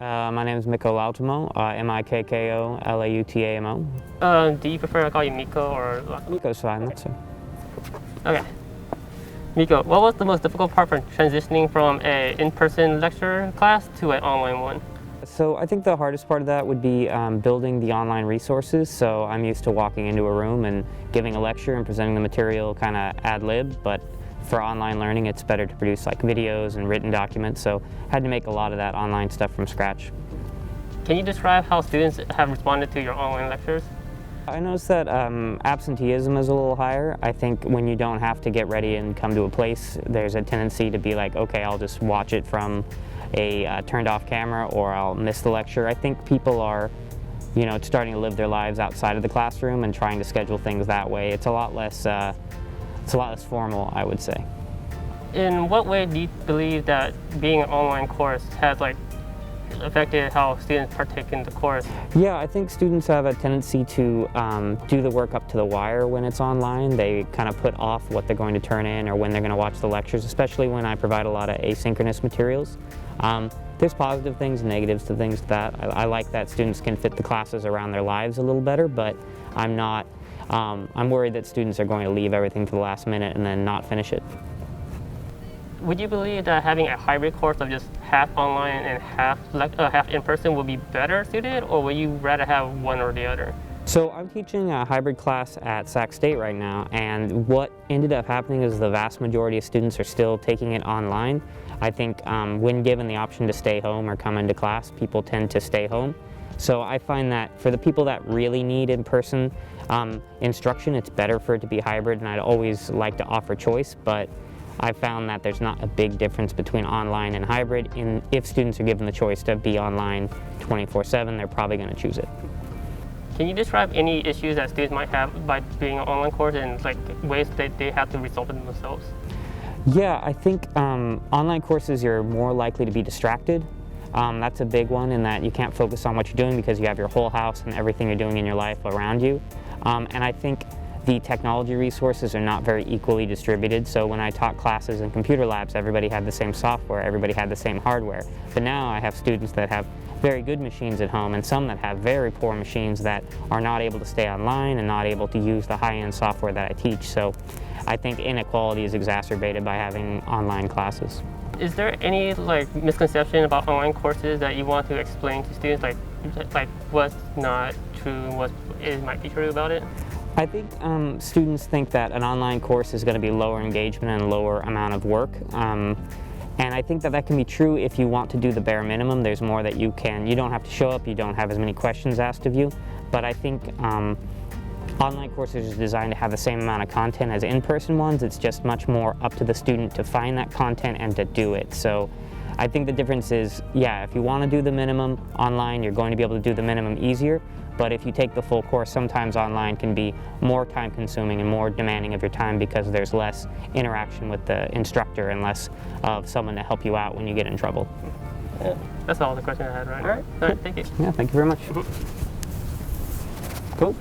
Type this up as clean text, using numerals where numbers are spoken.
My name is Miko Lautamo, Mikkolautamo. Do you prefer to call you Miko or? Miko's fine, that's it. Okay. Miko, what was the most difficult part for transitioning from an in-person lecture class to an online one? So I think the hardest part of that would be building the online resources. So I'm used to walking into a room and giving a lecture and presenting the material kind of ad lib, but for online learning it's better to produce like videos and written documents, so I had to make a lot of that online stuff from scratch. Can you describe how students have responded to your online lectures? I noticed that absenteeism is a little higher. I think when you don't have to get ready and come to a place, there's a tendency to be like, okay, I'll just watch it from a turned off camera, or I'll miss the lecture. I think people are, starting to live their lives outside of the classroom and trying to schedule things that way. It's a lot less formal, I would say. In what way do you believe that being an online course has affected how students partake in the course? Yeah, I think students have a tendency to do the work up to the wire when it's online. They kind of put off what they're going to turn in or when they're going to watch the lectures, especially when I provide a lot of asynchronous materials. There's positive things and negatives to things to that. I like that students can fit the classes around their lives a little better, but I'm worried that students are going to leave everything to the last minute and then not finish it. Would you believe that having a hybrid course of just half online and half in person would be better suited, or would you rather have one or the other? So I'm teaching a hybrid class at Sac State right now, and what ended up happening is the vast majority of students are still taking it online. I think when given the option to stay home or come into class, people tend to stay home. So I find that for the people that really need in-person instruction, it's better for it to be hybrid, and I'd always like to offer choice, but I found that there's not a big difference between online and hybrid. If students are given the choice to be online 24/7, they're probably going to choose it. Can you describe any issues that students might have by being an online course and ways that they have to resolve it themselves? Yeah, I think online courses, you're more likely to be distracted. That's a big one, in that you can't focus on what you're doing because you have your whole house and everything you're doing in your life around you. And I think the technology resources are not very equally distributed. So when I taught classes in computer labs, everybody had the same software, everybody had the same hardware. But now I have students that have very good machines at home and some that have very poor machines that are not able to stay online and not able to use the high-end software that I teach. So I think inequality is exacerbated by having online classes. Is there any misconception about online courses that you want to explain to students, like what's not true, what might be true about it? I think students think that an online course is going to be lower engagement and lower amount of work. And I think that can be true if you want to do the bare minimum. There's more that you don't have to show up, you don't have as many questions asked of you. But I think online courses are designed to have the same amount of content as in-person ones. It's just much more up to the student to find that content and to do it. So I think the difference is, yeah, if you want to do the minimum online, you're going to be able to do the minimum easier. But if you take the full course, sometimes online can be more time-consuming and more demanding of your time because there's less interaction with the instructor and less of someone to help you out when you get in trouble. Yeah, that's all the questions I had right now. All right, thank you. Yeah, thank you very much. Cool.